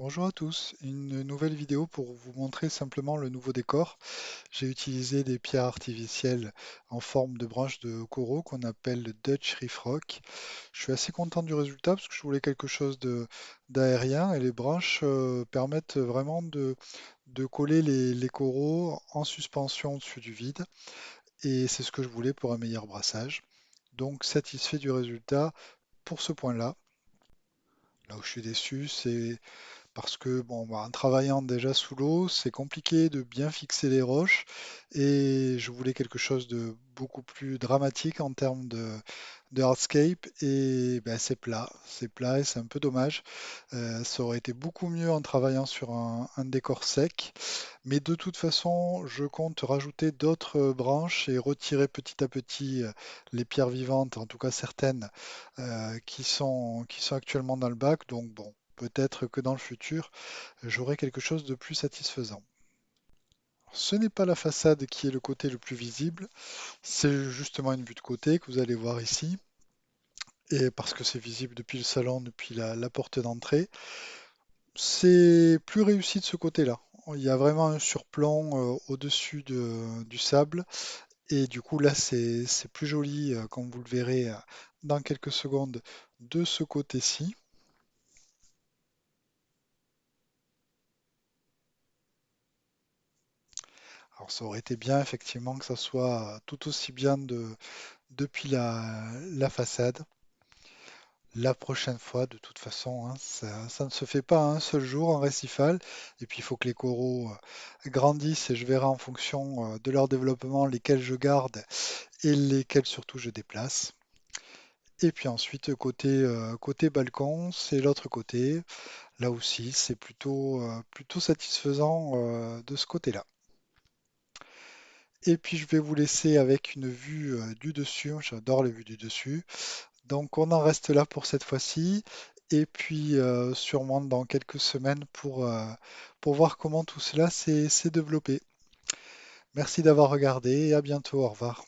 Bonjour à tous, une nouvelle vidéo pour vous montrer simplement le nouveau décor. J'ai utilisé des pierres artificielles en forme de branches de coraux qu'on appelle le Dutch Reef Rock. Je suis assez content du résultat parce que je voulais quelque chose d'aérien et les branches permettent vraiment de coller les coraux en suspension au-dessus du vide et c'est ce que je voulais pour un meilleur brassage. Donc satisfait du résultat pour ce point-là. Là où je suis déçu, c'est parce que bon, bah, en travaillant déjà sous l'eau, c'est compliqué de bien fixer les roches et je voulais quelque chose de beaucoup plus dramatique en termes de hardscape et ben, c'est plat et c'est un peu dommage. Ça aurait été beaucoup mieux en travaillant sur un décor sec, mais de toute façon, je compte rajouter d'autres branches et retirer petit à petit les pierres vivantes, en tout cas certaines qui sont actuellement dans le bac. Donc bon, peut-être que dans le futur, j'aurai quelque chose de plus satisfaisant. Ce n'est pas la façade qui est le côté le plus visible, c'est justement une vue de côté que vous allez voir ici, et parce que c'est visible depuis le salon, depuis la porte d'entrée. C'est plus réussi de ce côté-là. Il y a vraiment un surplomb au-dessus du sable, et du coup là c'est plus joli, comme vous le verrez dans quelques secondes, de ce côté-ci. Alors ça aurait été bien effectivement que ça soit tout aussi bien depuis la façade. La prochaine fois, de toute façon, hein, ça ne se fait pas un seul jour en récifal. Et puis il faut que les coraux grandissent et je verrai en fonction de leur développement lesquels je garde et lesquels surtout je déplace. Et puis ensuite, côté balcon, c'est l'autre côté. Là aussi, c'est plutôt satisfaisant de ce côté-là. Et puis je vais vous laisser avec une vue du dessus. J'adore les vues du dessus. Donc on en reste là pour cette fois-ci. Et puis sûrement dans quelques semaines pour voir comment tout cela s'est développé. Merci d'avoir regardé et à bientôt. Au revoir.